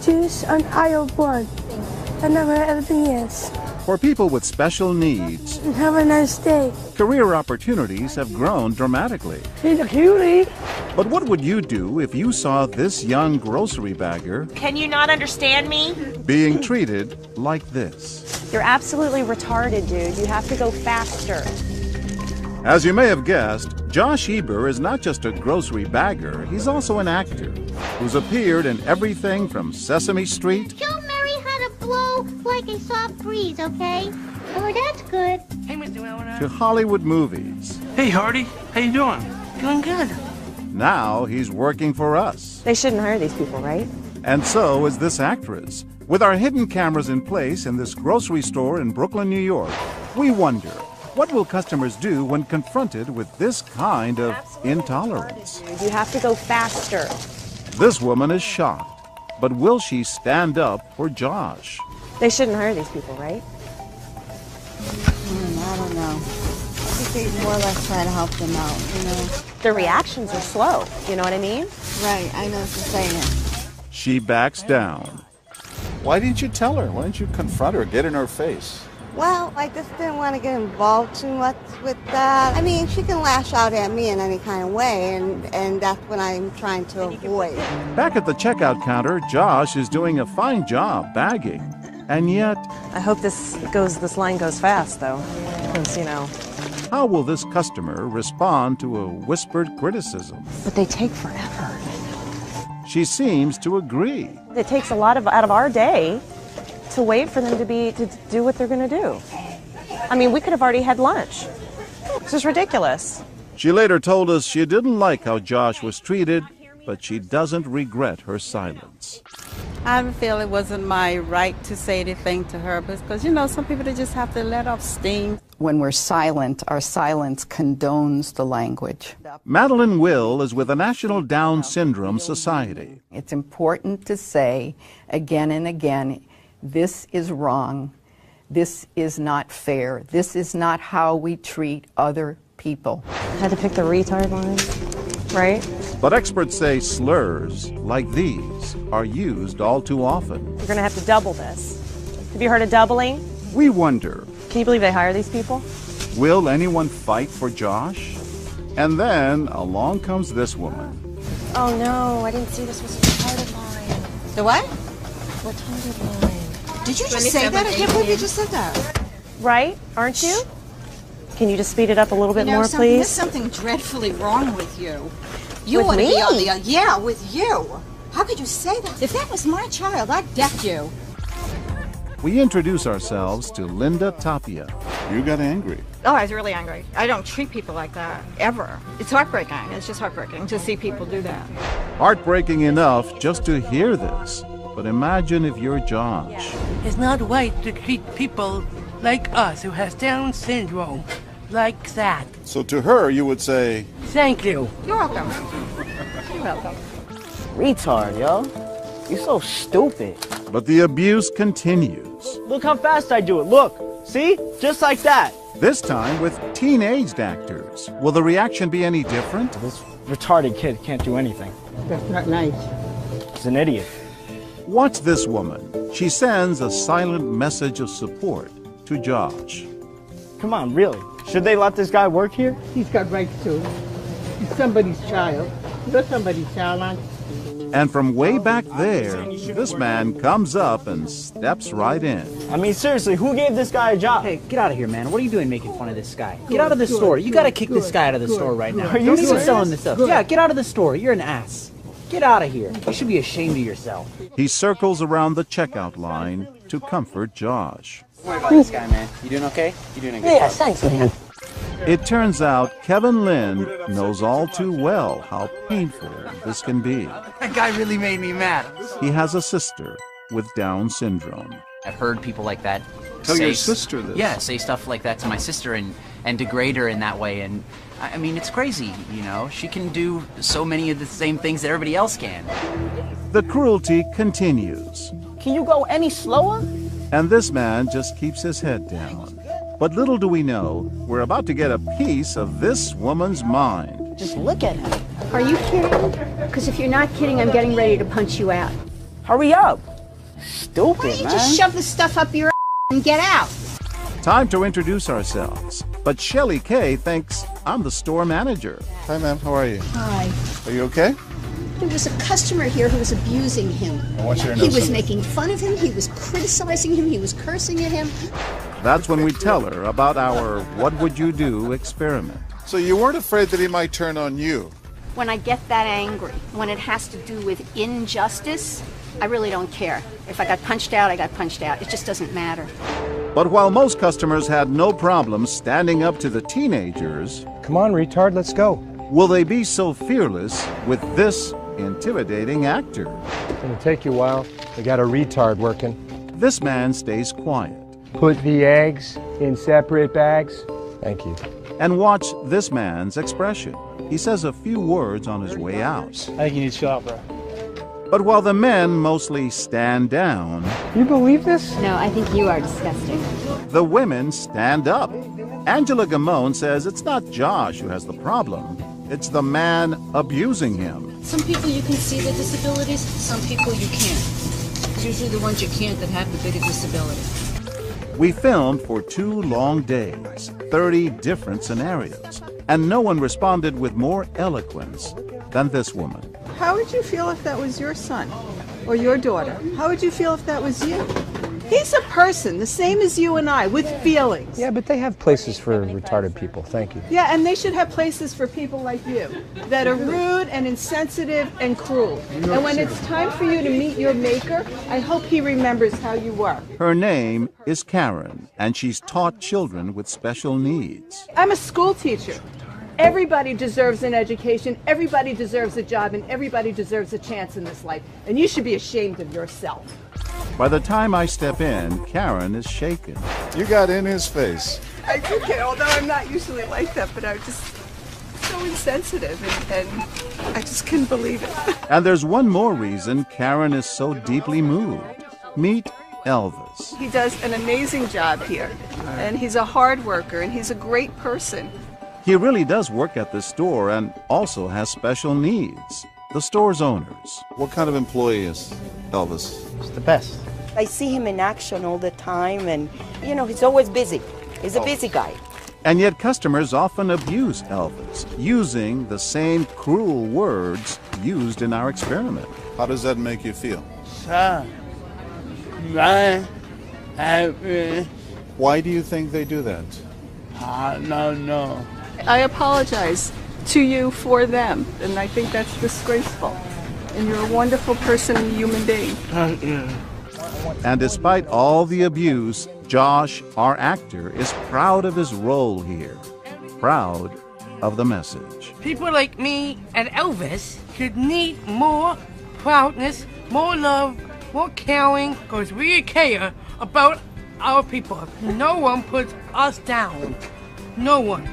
Juice on aisle 1. I never everything is. For people with special needs, Have a nice day. career opportunities have grown dramatically. He's a cutie. But what would you do if you saw this young grocery bagger Can you not understand me? being treated like this? You're absolutely retarded, dude. You have to go faster. As you may have guessed, Josh Eber is not just a grocery bagger, he's also an actor who's appeared in everything from Sesame Street Show Mary how to blow like a soft breeze, okay? Oh, that's good. Hey, Mr. Elena. to Hollywood movies. Hey, Hardy. How you doing? Doing good. Now he's working for us. They shouldn't hire these people, right? And so is this actress. With our hidden cameras in place in this grocery store in Brooklyn, New York, we wonder, what will customers do when confronted with this kind of intolerance? You have to go faster. This woman is shocked, but will she stand up for Josh? They shouldn't hire these people, right? I don't know. I think they more or less try to help them out, you know? Their reactions are slow. You know what I mean? Right, I know what you're saying. She backs down. Why didn't you tell her? Why didn't you confront her, get in her face? Well, I just didn't want to get involved too much with that. I mean, she can lash out at me in any kind of way, and that's what I'm trying to avoid. Back at the checkout counter, Josh is doing a fine job bagging. And yet, I hope this line goes fast, though. Because, you know. how will this customer respond to a whispered criticism? But they take forever. She seems to agree. It takes a lot out of our day to wait for them to do what they're going to do. I mean, we could have already had lunch. This is ridiculous. She later told us she didn't like how Josh was treated, but she doesn't regret her silence. I feel it wasn't my right to say anything to her because, you know, some people they just have to let off steam. When we're silent, our silence condones the language. Madeline Will is with the National Down Syndrome Society. It's important to say again and again, this is wrong. This is not fair. This is not how we treat other people. I had to pick the retard line, right? But experts say slurs like these are used all too often. You're going to have to double this. Have you heard of doubling? We wonder, Can you believe they hire these people? will anyone fight for Josh? And then along comes this woman. Oh no, I didn't see this was a retarded line. The what? Retarded line. Did you just say that? I can't believe you just said that. Right? Aren't you? Can you just speed it up a little bit more, There's please? something dreadfully wrong with you. You With ought to me? be on the yeah, with you. How could you say that? If that was my child, I'd deck you. We introduce ourselves to Linda Tapia. You got angry. Oh, I was really angry. I don't treat people like that, ever. It's heartbreaking. It's just heartbreaking to see people do that. Heartbreaking enough just to hear this. But imagine if you're Josh. It's not right to treat people like us who has Down syndrome like that. So to her, you would say, Thank you. You're welcome. You're welcome. Retard, yo. You're so stupid. But the abuse continues. Look how fast I do it. Look. See? Just like that. This time with teenaged actors. Will the reaction be any different? This retarded kid can't do anything. That's not nice. He's an idiot. Watch this woman. She sends a silent message of support to Josh. Come on, really? Should they let this guy work here? He's got rights too. He's somebody's child. You're somebody's child, aren't you? And from way back there, this man comes up and steps right in. I mean, seriously, who gave this guy a job? Hey, get out of here, man. What are you doing making fun of this guy? Get out of the store. You gotta kick this guy out of the store right now. Are you Don't even serious? selling this stuff. Yeah, get out of the store. You're an ass. Get out of here. You should be ashamed of yourself. He circles around the checkout line to comfort Josh. Don't worry about this guy, man. You doing okay? You doing a good job? Thanks, man. It turns out Kevin Lynn knows all too well how painful this can be. That guy really made me mad. He has a sister with Down syndrome. I've heard people like that tell your sister this. Yeah, say stuff like that to my sister and degrade her in that way. And I mean, it's crazy, you know. She can do so many of the same things that everybody else can. The cruelty continues. Can you go any slower? And this man just keeps his head down. But little do we know, we're about to get a piece of this woman's mind. Just look at him. Are you kidding? Because if you're not kidding, I'm getting ready to punch you out. Hurry up. Stupid, Why don't you man. just shove the stuff up your and get out? Time to introduce ourselves. But Shelly Kay thinks I'm the store manager. Hi, ma'am. How are you? Hi. Are you okay? There was a customer here who was abusing him. I want you to know He was something. making fun of him, he was criticizing him, he was cursing at him. That's when we tell her about our What Would You Do experiment. So you weren't afraid that he might turn on you? When I get that angry, when it has to do with injustice, I really don't care. If I got punched out, I got punched out. It just doesn't matter. But while most customers had no problem standing up to the teenagers, come on, retard, let's go. Will they be so fearless with this intimidating actor? It's gonna take you a while. We got a retard working. This man stays quiet. Put the eggs in separate bags. Thank you. And watch this man's expression. He says a few words on his way out. I think you need to chill out, bro. But while the men mostly stand down, You believe this? No, I think you are disgusting. the women stand up. Angela Gamone says it's not Josh who has the problem. It's the man abusing him. Some people you can see the disabilities, some people you can't. It's usually the ones you can't that have the bigger disability. We filmed for 2 long days, 30 different scenarios, and no one responded with more eloquence than this woman. How would you feel if that was your son or your daughter? How would you feel if that was you? He's a person, the same as you and I, with feelings. Yeah, but they have places for retarded people. Thank you. Yeah, and they should have places for people like you that are rude and insensitive and cruel. And when it's time for you to meet your maker, I hope he remembers how you were. Her name is Karen, and she's taught children with special needs. I'm a school teacher. Everybody deserves an education, everybody deserves a job, and everybody deserves a chance in this life. And you should be ashamed of yourself. By the time I step in, Karen is shaken. You got in his face. I do get, although I'm not usually like that, but I'm just so insensitive, and I just couldn't believe it. And there's one more reason Karen is so deeply moved. Meet Elvis. He does an amazing job here, and he's a hard worker, and he's a great person. He really does work at the store and also has special needs. The store's owners. What kind of employee is Elvis? He's the best. I see him in action all the time, and, you know, he's always busy. He's a busy guy. And yet customers often abuse Elvis, using the same cruel words used in our experiment. How does that make you feel? Why do you think they do that? No. I apologize to you for them, and I think that's disgraceful. And you're a wonderful person and human being. And despite all the abuse, Josh, our actor, is proud of his role here. Proud of the message. People like me and Elvis should need more proudness, more love, more caring, because we care about our people. No one puts us down. No one.